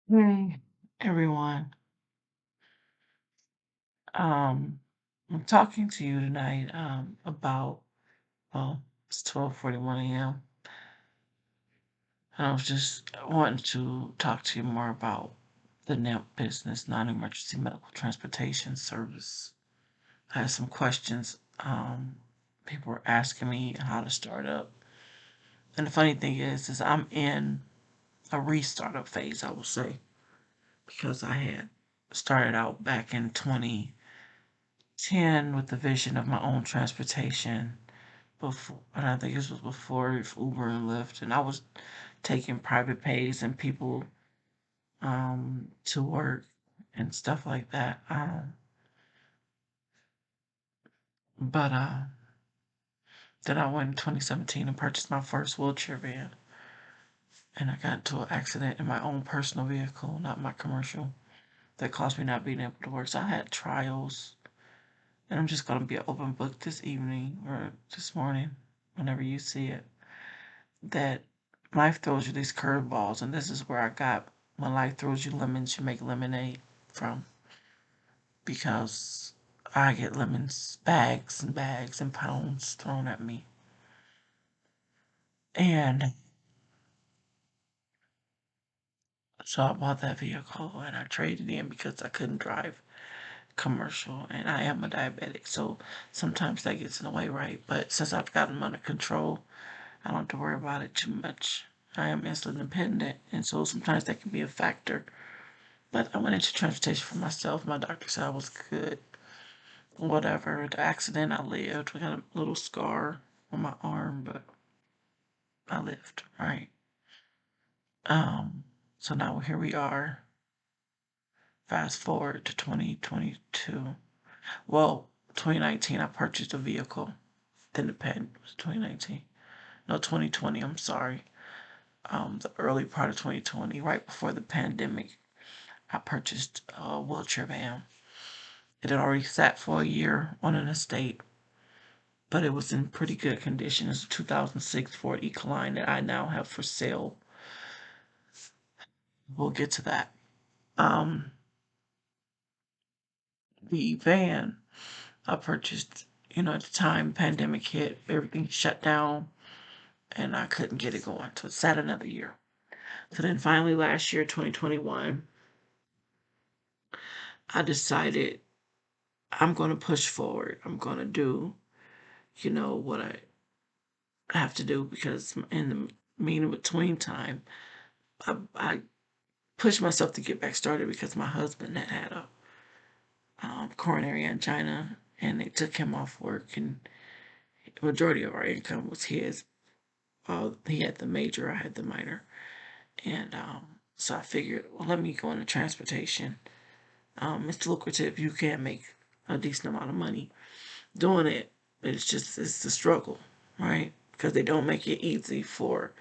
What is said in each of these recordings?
Hey everyone. I'm talking to you tonight about it's 12:41 a.m. And I was just wanting to talk to you more about the NEMT business, non-emergency medical transportation service. I had some questions. People were asking me how to start up. And the funny thing is I'm in a restartup phase, I will say, because I had started out back in 2010 with the vision of my own transportation before, and I think this was before Uber and Lyft, and I was taking private pays and people to work and stuff like that. But then I went in 2017 and purchased my first wheelchair van, and I got into an accident in my own personal vehicle, not my commercial, that caused me not being able to work. So I had trials, and I'm just gonna be an open book this evening or this morning, whenever you see it, that life throws you these curveballs, and this is where I got when life throws you lemons, you make lemonade from, because I get lemons, bags and bags and pounds thrown at me. And so I bought that vehicle and I traded in because I couldn't drive commercial and I am a diabetic, so sometimes that gets in the way, right? But since I've gotten them under control, I don't have to worry about it too much. I am insulin dependent, and so sometimes that can be a factor. But I went into transportation for myself. My doctor said I was good. Whatever. The accident, I lived. I got a little scar on my arm, but I lived, right? Um, so now here we are. Fast forward to 2022. Well, 2019, I purchased a vehicle. Then the pen was 2019. No, 2020, I'm sorry. The early part of 2020, right before the pandemic, I purchased a wheelchair van. It had already sat for a year on an estate, but it was in pretty good condition. It's a 2006 Ford Ecoline that I now have for sale. We'll get to that. Um, the van I purchased, at the time pandemic hit, everything shut down, and I couldn't get it going. So it sat another year. So then finally last year, 2021, I decided I'm going to push forward. I'm going to do, what I have to do, because in the mean between time, I pushed myself to get back started because my husband had a coronary angina, and they took him off work, and the majority of our income was his. He had the major, I had the minor, and so I figured, well, let me go into transportation. It's lucrative. You can make a decent amount of money doing it. It's a struggle, right? Because they don't make it easy for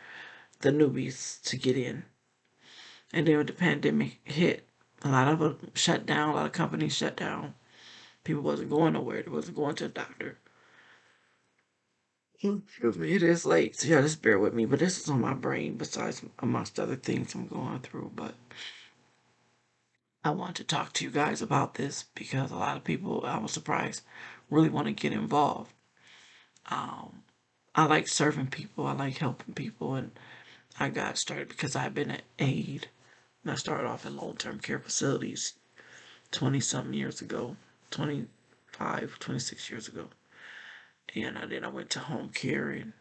the newbies to get in. And then when the pandemic hit, a lot of them shut down, a lot of companies shut down. People wasn't going nowhere. They wasn't going to the doctor. Excuse me, it is late, so yeah, just bear with me. But this is on my brain, besides amongst other things I'm going through. But I want to talk to you guys about this because a lot of people, I was surprised, really want to get involved. Um, I like serving people. I like helping people, and I got started because I've been an aide. And I started off in long-term care facilities 20 something years ago, 25, 26 years ago. And then I went to home care and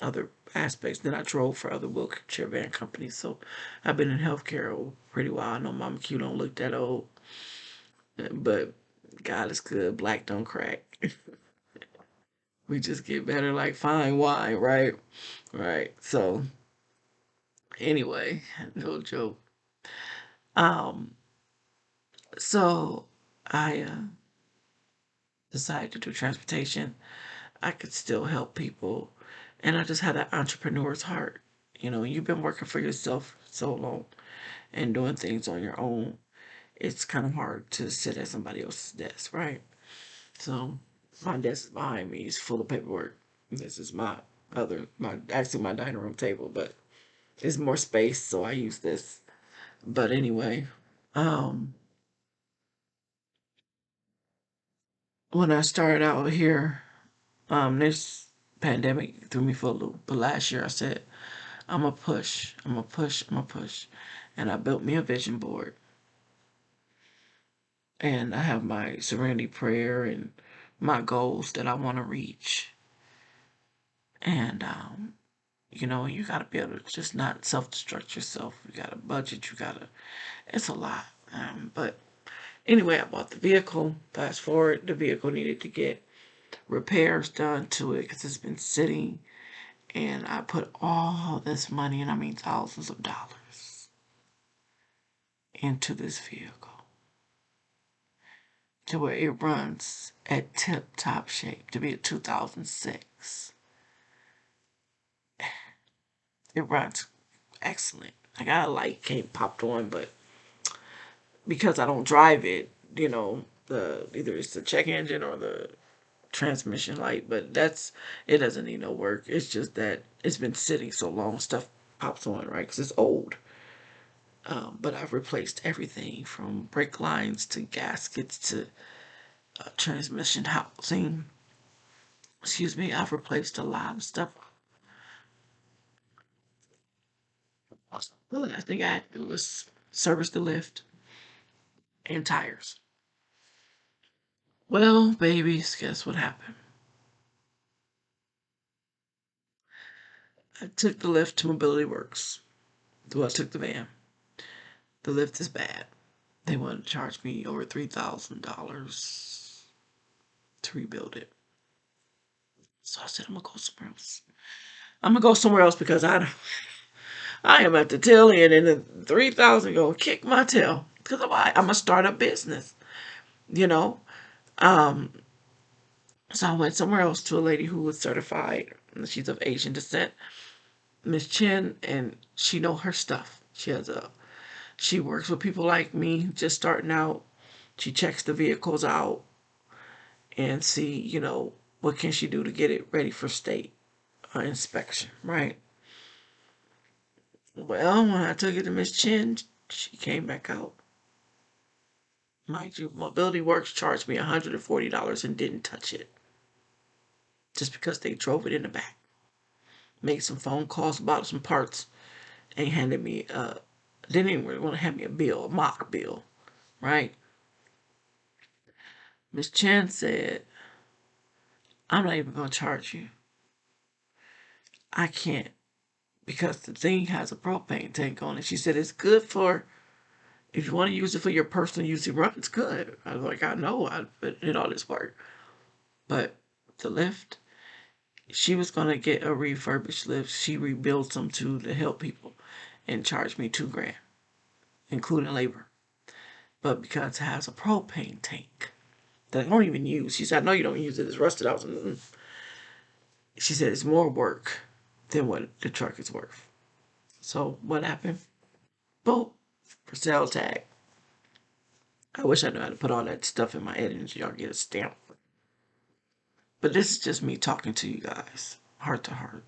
other aspects. Then I drove for other wheelchair van companies. So I've been in healthcare pretty while. I know MamaQ don't look that old, but God is good. Black don't crack. We just get better like fine wine, right? Right. So anyway, no joke. Um, so I decided to do transportation. I could still help people, and I just had an entrepreneur's heart. You've been working for yourself so long and doing things on your own. It's kind of hard to sit at somebody else's desk, right? So my desk is behind me. It's full of paperwork. This is my dining room table, but it's more space, so I use this. But anyway, um, when I started out here, this pandemic threw me for a loop. But last year I said, I'm a push, I'm a push, I'm a push. And I built me a vision board. And I have my serenity prayer and my goals that I want to reach. And, you got to be able to just not self destruct yourself. You got to budget, it's a lot. But anyway, I bought the vehicle. Fast forward, the vehicle needed to get repairs done to it because it's been sitting. And I put all this money, and I mean thousands of dollars, into this vehicle to where it runs at tip top shape to be a 2006. It runs excellent. I got a light came popped on, but because I don't drive it, the either it's the check engine or the transmission light, but it doesn't need no work. It's just that it's been sitting so long, stuff pops on, right? Because it's old. But I've replaced everything from brake lines to gaskets to transmission housing. Excuse me, I've replaced a lot of stuff. The last thing I had to do was service the lift and tires. Well, babies, guess what happened? I took the lift to Mobility Works. Well, I took the van. The lift is bad. They want to charge me over $3,000 to rebuild it. So I said, I'm gonna go somewhere else. I'm gonna go somewhere else because I am at the tail end, and the 3,000 gonna kick my tail because I'm gonna start a business, you know. Um, so I went somewhere else to a lady who was certified. She's of Asian descent, Miss Chen, and she know her stuff. She works with people like me just starting out. She checks the vehicles out and see, what can she do to get it ready for state inspection, right? Well, when I took it to Miss Chen, she came back out. Mind you, Mobility Works charged me $140 and didn't touch it. Just because they drove it in the back. Made some phone calls, bought some parts, and handed me didn't even really want to hand me a bill, a mock bill, right? Miss Chen said, I'm not even gonna charge you. I can't because the thing has a propane tank on it. She said it's good for if you want to use it for your personal use. It runs good. I was like, I know, I did all this work, but the lift, she was gonna get a refurbished lift. She rebuilt them to help people, and charged me $2,000, including labor. But because it has a propane tank that I don't even use, she said, I know you don't use it. It's rusted out. She said it's more work than what the truck is worth. So what happened? Boom, for sale tag. I wish I knew how to put all that stuff in my edit y'all get a stamp. But this is just me talking to you guys, heart to heart.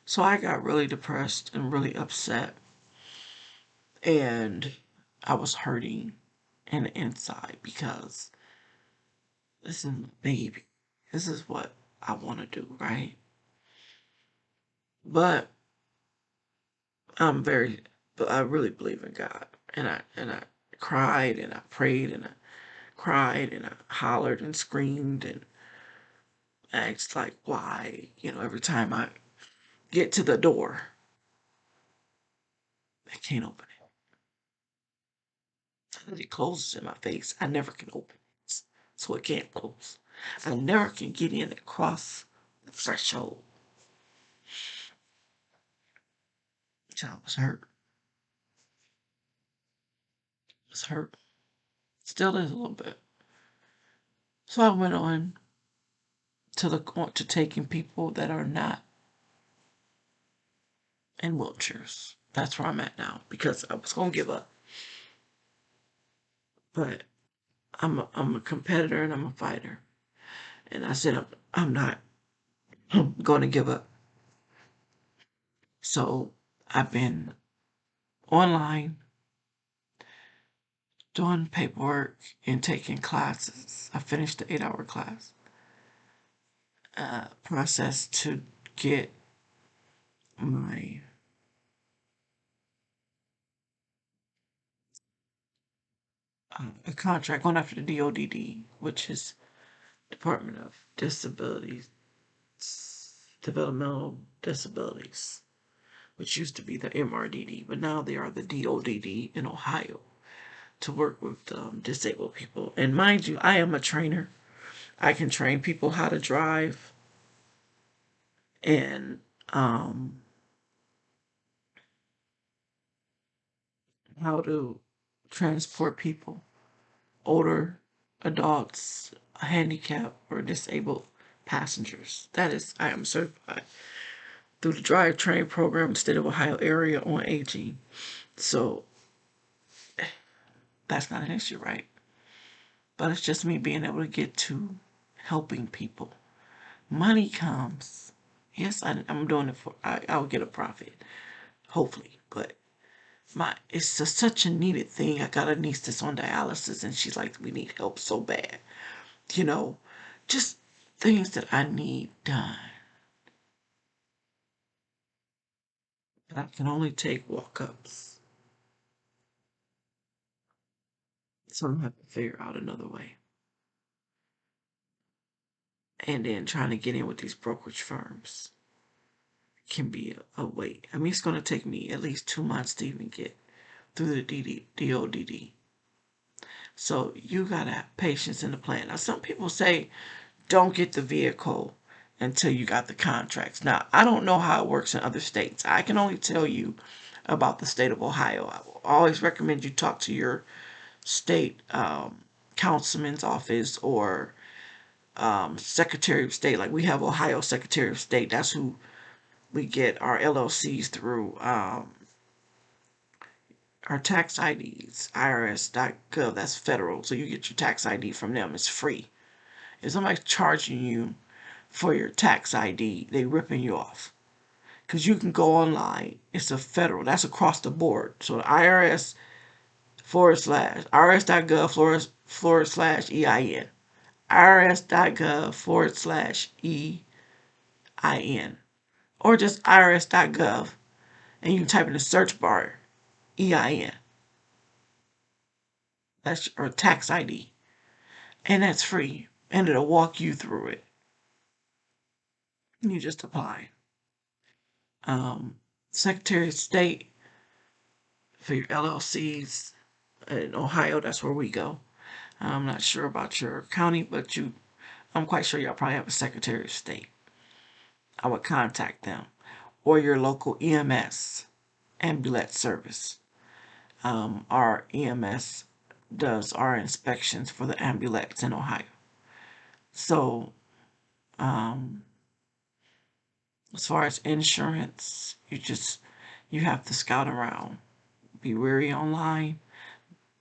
So I got really depressed and really upset. And I was hurting in the inside because this is my baby. This is what I want to do, right? But but I really believe in God. And I cried and I prayed and I cried and I hollered and screamed and asked like why, every time I get to the door, I can't open it. It closes in my face. I never can open it. So it can't close. I never can get in and cross the threshold. Child was hurt. Was hurt. Still is a little bit. So I went on to taking people that are not in wheelchairs. That's where I'm at now because I was gonna give up, but I'm a competitor and I'm a fighter, and I said I'm not going to give up. So I've been online doing paperwork and taking classes. I finished the 8-hour class process to get my a contract going after the DODD, which is Department of Disabilities, Developmental Disabilities, which used to be the MRDD, but now they are the DODD in Ohio to work with disabled people. And mind you, I am a trainer. I can train people how to drive and how to transport people, older adults, handicapped, or disabled passengers. That is, I am certified through the Drive Train program, State of Ohio area on aging. So that's not an issue, right? But it's just me being able to get to helping people. Money comes. Yes, I'm doing it for, I'll get a profit, hopefully. But it's such a needed thing. I got a niece that's on dialysis and she's like, we need help so bad. You know, just things that I need done. But I can only take walk-ups. So I'm gonna have to figure out another way. And then trying to get in with these brokerage firms can be a wait. I mean, it's going to take me at least 2 months to even get through the DODD. So you got to have patience in the plan. Now, some people say don't get the vehicle until you got the contracts. Now, I don't know how it works in other states. I can only tell you about the state of Ohio. I will always recommend you talk to your state councilman's office or Secretary of State. Like we have Ohio Secretary of State. That's who we get our LLCs through. Our tax IDs, IRS.gov, that's federal. So you get your tax ID from them. It's free. If somebody's charging you for your tax ID, they ripping you off. Because you can go online. It's a federal. That's across the board. So the IRS IRS.gov/EIN. IRS.gov/EIN. Or just IRS.gov. And you can type in the search bar EIN. That's or tax ID. And that's free. And it'll walk you through it. You just apply. Secretary of State for your LLCs in Ohio, that's where we go. I'm not sure about your county, but I'm quite sure y'all probably have a Secretary of State. I would contact them. Or your local EMS, ambulance service. Our EMS does our inspections for the ambulance in Ohio. So, as far as insurance, you have to scout around. Be wary online.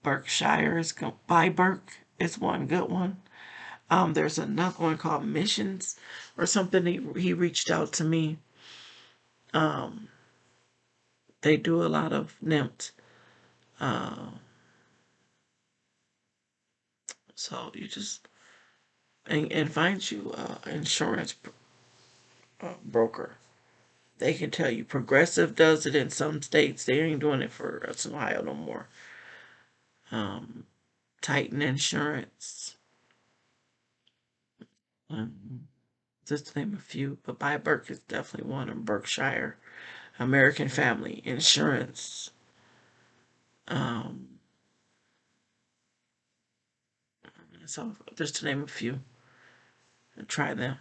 Berkshire is by Burke is one good one. There's another one called Missions or something. He reached out to me. They do a lot of NEMT. So you just and find you insurance broker. They can tell you. Progressive does it in some states. They ain't doing it for us in Ohio no more. Titan Insurance. Just to name a few. But by Burke is definitely one in Berkshire. American Family Insurance. So just to name a few. And try them.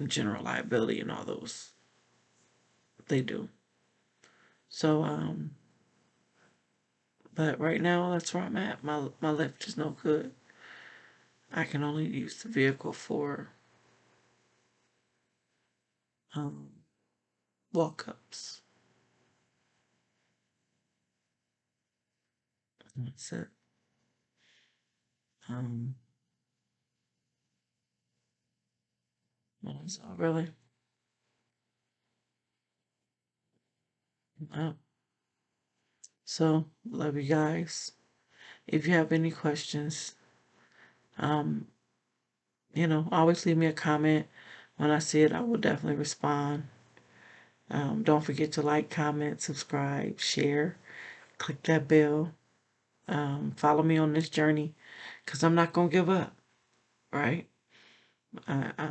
General liability and all those. They do. So, but right now that's where I'm at. My lift is no good. I can only use the vehicle for walk-ups. That's it. So really, So, love you guys. If you have any questions, um, always leave me a comment. When I see it, I will definitely respond. Don't forget to like, comment, subscribe, share, click that bell. Follow me on this journey because I'm not going to give up, right?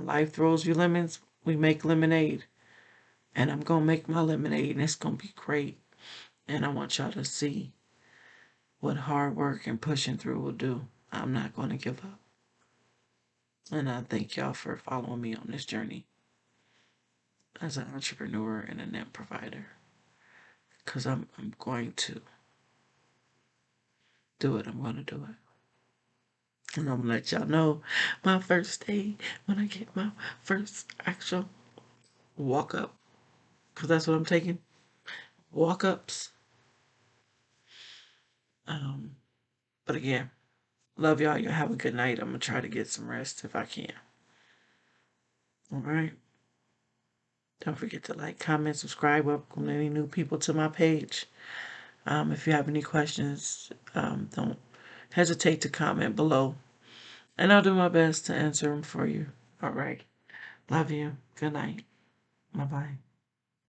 Life throws you lemons, we make lemonade. And I'm going to make my lemonade and it's going to be great. And I want y'all to see what hard work and pushing through will do. I'm not going to give up. And I thank y'all for following me on this journey as an entrepreneur and a net provider. Because I'm going to do it. I'm going to do it. And I'm going to let y'all know my first day when I get my first actual walk up. Because that's what I'm taking. Walk ups. Um, but again, love y'all. Y'all have a good night. I'm going to try to get some rest if I can. All right. Don't forget to like, comment, subscribe, welcome any new people to my page. If you have any questions, don't hesitate to comment below. And I'll do my best to answer them for you. All right. Love you. Good night. Bye-bye.